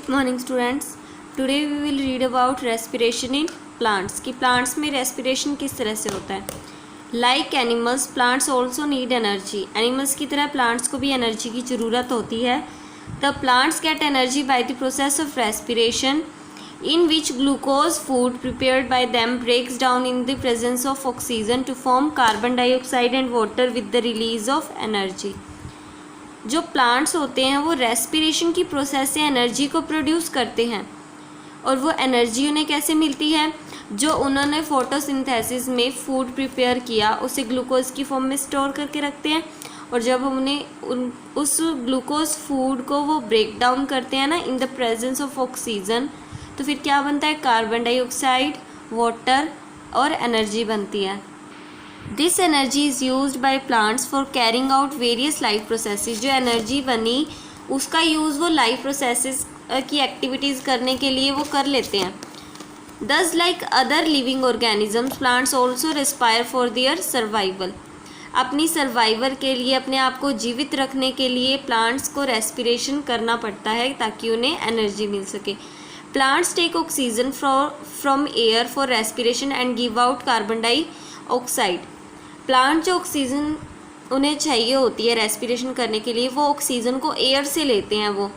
Good morning students. Today we will read about respiration in plants कि plants में respiration किस तरह से होता है। Like animals plants also need energy. Animals की तरह प्लांट्स को भी एनर्जी की ज़रूरत होती है। The plants get energy by the process of respiration in which glucose food prepared by them breaks down in the presence of oxygen to form carbon dioxide and water with the release of energy। जो plants होते हैं वो respiration की process से energy को produce करते हैं और वो एनर्जी उन्हें कैसे मिलती है, जो उन्होंने फोटोसिंथेसिस में फूड प्रिपेयर किया उसे ग्लूकोज की फॉर्म में स्टोर करके रखते हैं और जब हम उन्हें उस ग्लूकोज फूड को वो ब्रेक डाउन करते हैं ना in the presence of oxygen, तो फिर क्या बनता है, कार्बन डाइऑक्साइड, वाटर और एनर्जी बनती है। This energy is used by plants for carrying out various life processes. जो एनर्जी बनी उसका यूज़ वो लाइफ प्रोसेसेस की एक्टिविटीज़ करने के लिए वो कर लेते हैं। दस like other living organisms plants also respire for their survival. अपनी सर्वाइवल के लिए, अपने आप को जीवित रखने के लिए प्लांट्स को रेस्पिरेशन करना पड़ता है ताकि उन्हें एनर्जी मिल सके। Plants take oxygen from air for respiration and give out carbon dioxide. Plant जो ऑक्सीजन उन्हें चाहिए होती है रेस्पिरेशन करने के लिए, वो ऑक्सीजन को एयर से लेते हैं वो,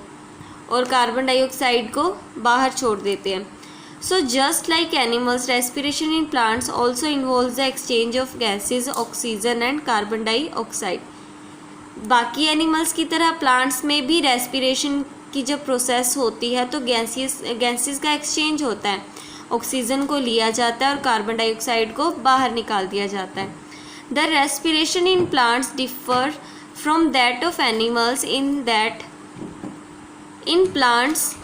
और कार्बन डाइऑक्साइड को बाहर छोड़ देते हैं। So just like animals respiration in plants also involves the exchange of gases oxygen and carbon dioxide. बाकी एनिमल्स की तरह प्लांट्स में भी रेस्पिरेशन की जब प्रोसेस होती है तो गैसेस का एक्सचेंज होता है, ऑक्सीजन को लिया जाता है और कार्बन डाइऑक्साइड को बाहर निकाल दिया जाता है। The respiration in plants differ from that of animals in that in plants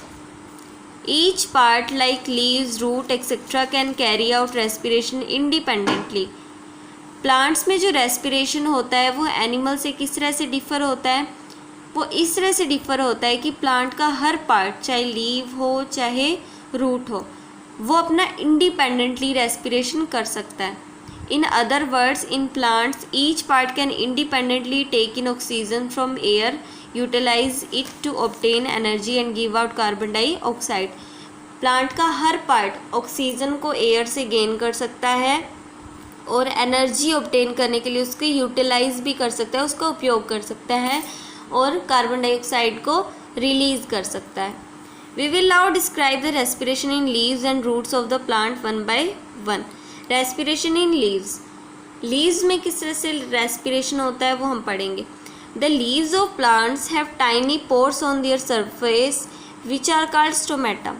each part like leaves, root etcetera can carry out respiration independently. Plants में जो रेस्पिरेशन होता है वो एनिमल से किस तरह से डिफ़र होता है, वो इस तरह से डिफ़र होता है कि प्लांट का हर पार्ट, चाहे लीव हो चाहे रूट हो, वो अपना इंडिपेंडेंटली रेस्पिरेशन कर सकता है। In other words, in plants each part can independently take in oxygen from air, utilize it to obtain energy and give out carbon dioxide. Plant का हर पार्ट ऑक्सीजन को एयर से गेन कर सकता है और एनर्जी ऑब्टेन करने के लिए उसको यूटिलाइज भी कर सकता है, उसका उपयोग कर सकता है और कार्बन डाइऑक्साइड को रिलीज़ कर सकता है। We will now describe the respiration in leaves and roots of the plant one by one. Respiration in leaves, leaves में किस तरह से रेस्पिरेशन होता है वो हम पढ़ेंगे। The leaves of plants have tiny pores on their surface which are called stomata.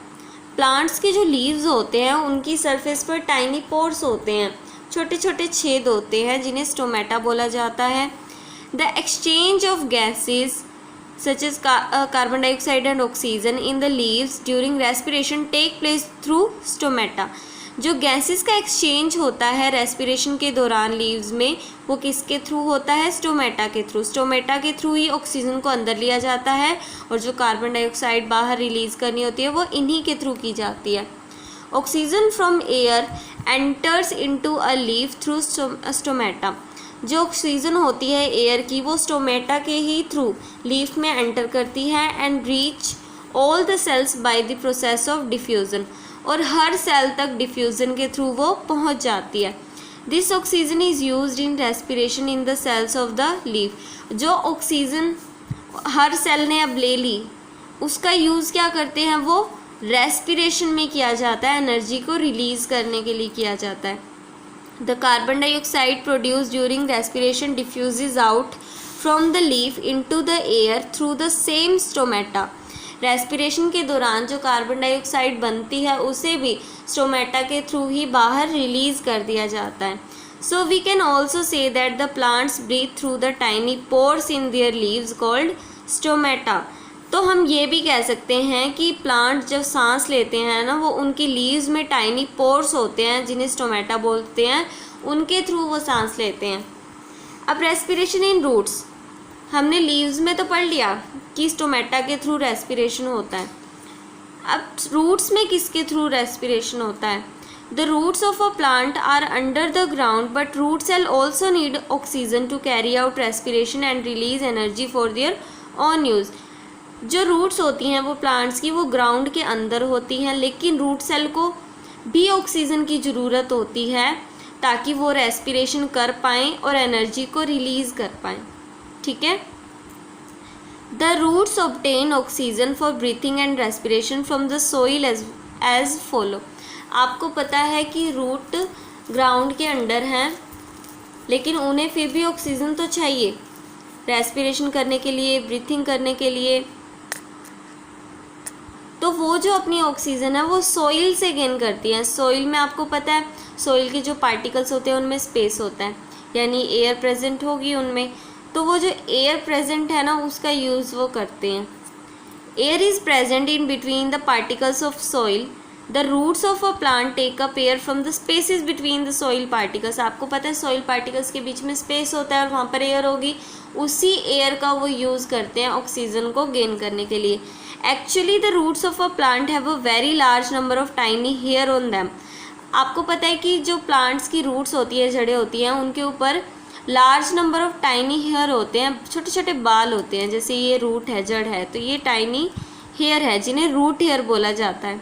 Plants के जो लीव्स होते हैं उनकी सरफेस पर टाइनी पोर्स होते हैं, छोटे छोटे छेद होते हैं जिन्हें स्टोमेटा बोला जाता है। The exchange of gases such as carbon dioxide and oxygen in the leaves during respiration take place through stomata। जो गैसेस का एक्सचेंज होता है रेस्पिरेशन के दौरान लीव्स में, वो किसके थ्रू होता है, स्टोमेटा के थ्रू। स्टोमेटा के थ्रू ही ऑक्सीजन को अंदर लिया जाता है और जो कार्बन डाइऑक्साइड बाहर रिलीज़ करनी होती है वो इन्हीं के थ्रू की जाती है। Oxygen from air enters into a leaf through stomata. जो ऑक्सीजन होती है एयर की वो स्टोमेटा के ही थ्रू लीफ में एंटर करती है and reach all the cells by the process of diffusion, और हर सेल तक डिफ्यूज़न के थ्रू वो पहुंच जाती है। This oxygen is used in respiration in the cells of the leaf. जो ऑक्सीजन हर सेल ने अब ले ली उसका यूज़ क्या करते हैं, वो रेस्पिरेशन में किया जाता है, एनर्जी को रिलीज़ करने के लिए किया जाता है। The carbon dioxide produced during respiration diffuses out from the leaf into the air through the same stomata। Respiration के दौरान जो कार्बन डाइऑक्साइड बनती है उसे भी स्टोमेटा के थ्रू ही बाहर रिलीज़ कर दिया जाता है। So we can also say that the plants breathe through the tiny pores in their leaves called stomata. तो हम ये भी कह सकते हैं कि प्लांट जब सांस लेते हैं ना, वो उनकी लीव्स में टाइनी पोर्स होते हैं जिन्हें स्टोमेटा बोलते हैं, उनके थ्रू वो सांस लेते हैं। अब रेस्पिरेशन इन रूट्स, हमने लीव्स में तो पढ़ लिया कि स्टोमेटा के थ्रू रेस्पिरेशन होता है। अब रूट्स में किसके थ्रू रेस्पिरेशन होता है। The roots of a plant are under the ground but root cell also need oxygen to carry out respiration and release energy for their own use. जो roots होती हैं वो प्लांट्स की वो ग्राउंड के अंदर होती हैं, लेकिन रूट सेल को भी ऑक्सीजन की ज़रूरत होती है ताकि वो रेस्पिरेशन कर पाएँ और एनर्जी को रिलीज़ कर पाएँ। ठीक है। The roots obtain oxygen for breathing and respiration from the soil as follow. आपको पता है कि रूट ग्राउंड के अंडर हैं, लेकिन उन्हें फिर भी ऑक्सीजन तो चाहिए रेस्पिरेशन करने के लिए, ब्रीथिंग करने के लिए। तो वो जो अपनी ऑक्सीजन है वो सॉइल से गेन करती है। सॉइल में आपको पता है सॉइल के जो पार्टिकल्स होते हैं उनमें स्पेस होता है, यानी एयर प्रेजेंट होगी उनमें, तो वो जो एयर प्रेजेंट है ना उसका यूज़ वो करते हैं। Air is present in between the particles of soil. The roots of a plant take up air from the spaces between the soil particles. आपको पता है सॉइल पार्टिकल्स के बीच में स्पेस होता है और वहाँ पर एयर होगी, उसी एयर का वो यूज़ करते हैं ऑक्सीजन को गेन करने के लिए। Actually the roots of a plant have a very large number of tiny hair on them. आपको पता है कि जो प्लांट्स की रूट्स होती है, जड़ें होती हैं, उनके ऊपर large number of tiny hair होते हैं, छोटे छोटे बाल होते हैं। जैसे ये रूट है, जड़ है, तो ये टाइनी हेयर है जिन्हें रूट हेयर बोला जाता है।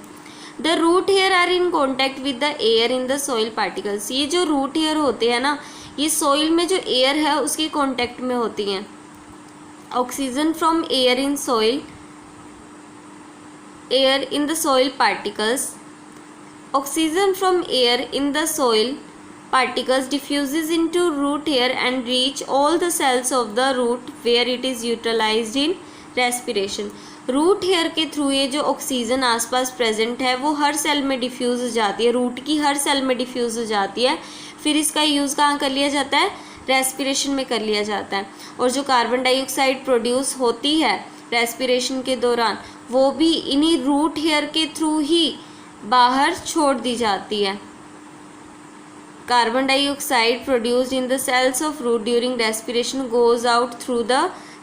The root hair are in contact with the air in the soil particles. ये जो रूट हेयर होते हैं ना, ये सॉइल में जो एयर है उसके कॉन्टैक्ट में होती हैं। Oxygen from air in soil, air in the soil particles, oxygen from air in the soil particles diffuses into root hair and reach all the cells of the root where it is utilized in respiration। Root hair के through ये जो oxygen आसपास present है वो हर cell में diffuse हो जाती है, रूट की हर सेल में डिफ्यूज़ हो जाती है। फिर इसका यूज़ कहाँ कर लिया जाता है? रेस्पिरेशन में कर लिया जाता है। और जो कार्बन डाइऑक्साइड प्रोड्यूस होती है रेस्पिरेशन के दौरान वो भी इन्हीं रूट हेयर के थ्रू ही बाहर छोड़ दी जाती है। Carbon dioxide produced in the cells of root during respiration goes out through the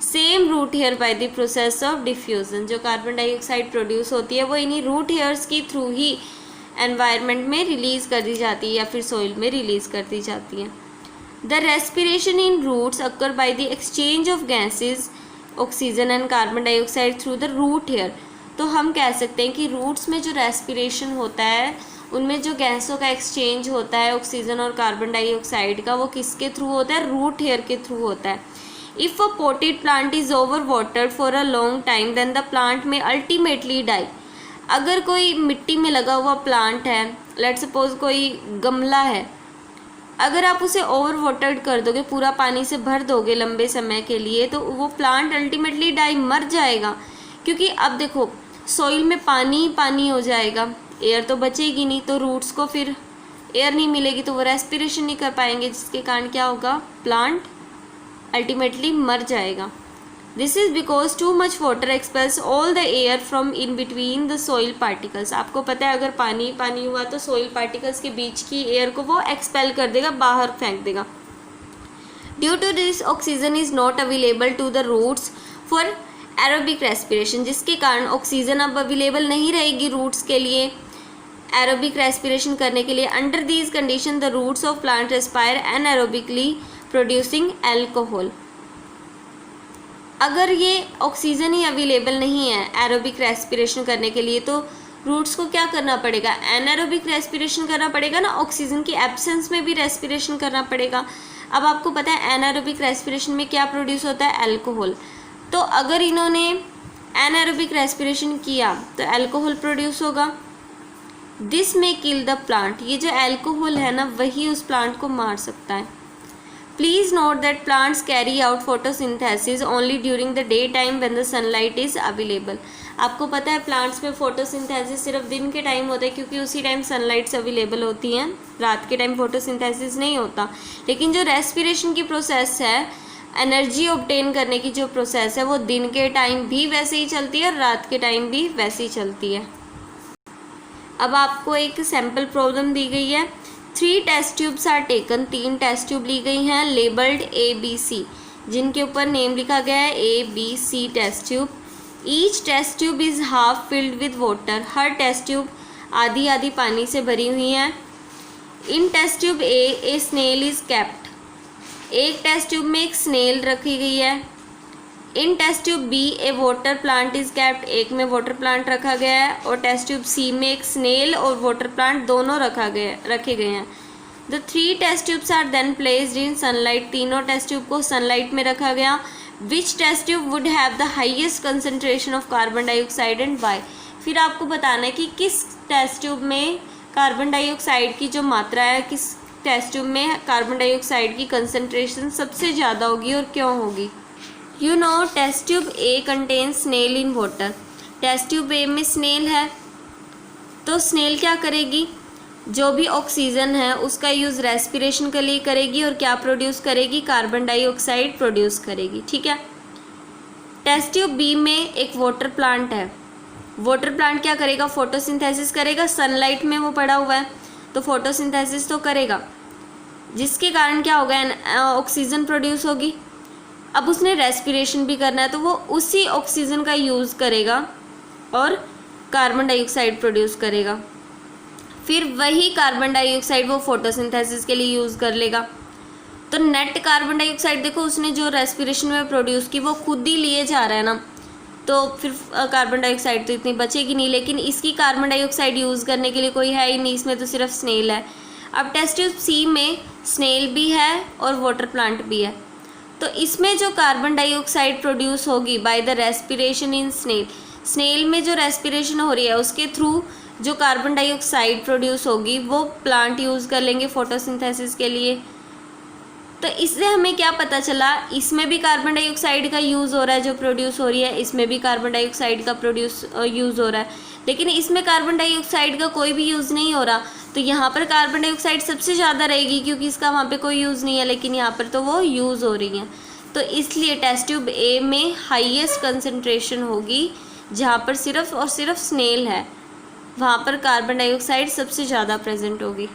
same root hair by the process of diffusion। जो कार्बन डाइऑक्साइड प्रोड्यूस होती है वो इन्हीं रूट हेयर्स की थ्रू ही एनवायरनमेंट में रिलीज़ कर दी जाती है या फिर सॉइल में रिलीज़ कर दी जाती है। The respiration in roots occur by the exchange of gases oxygen and carbon dioxide through the root hair. तो हम कह सकते हैं कि रूट्स में जो रेस्पिरेशन होता है उनमें जो गैसों का एक्सचेंज होता है ऑक्सीजन और कार्बन डाइऑक्साइड का, वो किसके थ्रू होता है? रूट हेयर के थ्रू होता है। If a potted plant is over watered for a long time then the plant may ultimately die. अगर कोई मिट्टी में लगा हुआ प्लांट है, लेट सपोज कोई गमला है, अगर आप उसे ओवर वाटर्ड कर दोगे, पूरा पानी से भर दोगे लंबे समय के लिए, तो वो प्लांट अल्टीमेटली डाई, मर जाएगा। क्योंकि अब देखो सॉइल में पानी पानी हो जाएगा, एयर तो बचेगी नहीं, तो रूट्स को फिर एयर नहीं मिलेगी तो वो रेस्पिरेशन नहीं कर पाएंगे, जिसके कारण क्या होगा? प्लांट अल्टीमेटली मर जाएगा। This is because too much water expels all the air from in between the soil particles. आपको पता है अगर पानी पानी हुआ तो सॉइल पार्टिकल्स के बीच की एयर को वो एक्सपेल कर देगा, बाहर फेंक देगा। Due to this oxygen is not available to the roots for aerobic respiration, जिसके कारण ऑक्सीजन अब अवेलेबल नहीं रहेगी रूट्स के लिए एरोबिक रेस्पिरेशन करने के लिए। Under these condition the roots of plant respire anaerobically producing alcohol. अगर ये ऑक्सीजन ही अवेलेबल नहीं है एरोबिक रेस्पिरेशन करने के लिए तो रूट्स को क्या करना पड़ेगा? एनारोबिक रेस्पिरेशन करना पड़ेगा ना, ऑक्सीजन की एब्सेंस में भी रेस्पिरेशन करना पड़ेगा। अब आपको पता है एनारोबिक रेस्पिरेशन में क्या प्रोड्यूस होता है? अल्कोहल। तो अगर इन्होंने एनारोबिक रेस्पिरेशन किया तो अल्कोहल प्रोड्यूस होगा। दिस में किल द प्लांट। ये जो अल्कोहल है ना वही उस प्लांट को मार सकता है। Please note that plants carry out photosynthesis only during the day time when the sunlight is available. आपको पता है प्लांट्स में फोटोसिंथेसिस सिर्फ दिन के टाइम होता है क्योंकि उसी टाइम सनलाइट्स अवेलेबल होती हैं, रात के टाइम फोटोसिंथेसिस नहीं होता। लेकिन जो रेस्पिरेशन की प्रोसेस है, एनर्जी ऑब्टेन करने की जो प्रोसेस है, वो दिन के टाइम भी वैसे ही चलती है और रात के टाइम भी वैसे ही चलती है। अब आपको एक सैम्पल प्रॉब्लम दी गई है। 3 test tubes are taken. 3 test tube ली गई हैं लेबल्ड ABC, जिनके ऊपर नेम लिखा गया है ABC test tube. Each test tube is half filled with water. हर टेस्ट ट्यूब आधी आधी पानी से भरी हुई हैं। In test tube A snail is kept. एक टेस्ट ट्यूब में एक स्नेल रखी गई है। In test tube B a water plant is kept, एक में वाटर प्लांट रखा गया है, और टेस्ट ट्यूब सी में एक स्नेल और वाटर प्लांट दोनों रखे गए हैं। The 3 test tubes are then placed in sunlight, तीनों टेस्ट ट्यूब को सनलाइट में रखा गया। Which test tube would have the highest concentration of carbon dioxide and why, फिर आपको बताना है कि किस टेस्ट ट्यूब में कार्बन डाइऑक्साइड की जो मात्रा है, किस टेस्ट ट्यूब में कार्बन डाइऑक्साइड की कंसनट्रेशन सबसे ज़्यादा होगी और क्यों होगी। You know test tube A contain snail in water, test tube A में स्नेल है, तो स्नेल क्या करेगी, जो भी ऑक्सीजन है उसका यूज़ रेस्पिरेशन के लिए करेगी और क्या प्रोड्यूस करेगी, कार्बन डाइऑक्साइड प्रोड्यूस करेगी। ठीक है। टेस्ट ट्यूब बी में एक वाटर प्लांट है, वाटर प्लांट क्या करेगा, फोटोसिंथेसिस करेगा, सनलाइट में वो पड़ा हुआ है तो फोटोसिंथेसिस तो करेगा, जिसके कारण क्या होगा, ऑक्सीजन प्रोड्यूस होगी। अब उसने रेस्पिरेशन भी करना है तो वो उसी ऑक्सीजन का यूज़ करेगा और कार्बन डाइऑक्साइड प्रोड्यूस करेगा, फिर वही कार्बन डाइऑक्साइड वो फोटोसिंथेसिस के लिए यूज़ कर लेगा। तो नेट कार्बन डाइऑक्साइड देखो उसने जो रेस्पिरेशन में प्रोड्यूस की वो खुद ही लिए जा रहा है ना, तो फिर कार्बन डाइऑक्साइड तो इतनी बचेगी नहीं, लेकिन इसकी कार्बन डाइऑक्साइड यूज़ करने के लिए कोई है ही नहीं, इसमें तो सिर्फ स्नेल है। अब टेस्ट ट्यूब सी में स्नेल भी है और वाटर प्लांट भी है, तो इसमें जो कार्बन डाइऑक्साइड प्रोड्यूस होगी by the respiration in snail, snail में जो रेस्पिरेशन हो रही है उसके थ्रू जो कार्बन डाइऑक्साइड प्रोड्यूस होगी वो प्लांट यूज़ कर लेंगे फोटोसिंथेसिस के लिए। तो इससे हमें क्या पता चला, इसमें भी कार्बन डाइऑक्साइड का यूज़ हो रहा है जो प्रोड्यूस हो रही है, इसमें भी कार्बन डाइऑक्साइड का यूज़ हो रहा है, लेकिन इसमें कार्बन डाइऑक्साइड का कोई भी यूज़ नहीं हो रहा, तो यहाँ पर कार्बन डाइऑक्साइड सबसे ज़्यादा रहेगी क्योंकि इसका वहाँ पे कोई यूज़ नहीं है, लेकिन यहाँ पर तो वो यूज़ हो रही है। तो इसलिए टेस्ट ट्यूब ए में हाईएस्ट कंसनट्रेशन होगी, जहाँ पर सिर्फ और सिर्फ स्नेल है, वहाँ पर कार्बन डाइऑक्साइड सबसे ज़्यादा प्रेजेंट होगी।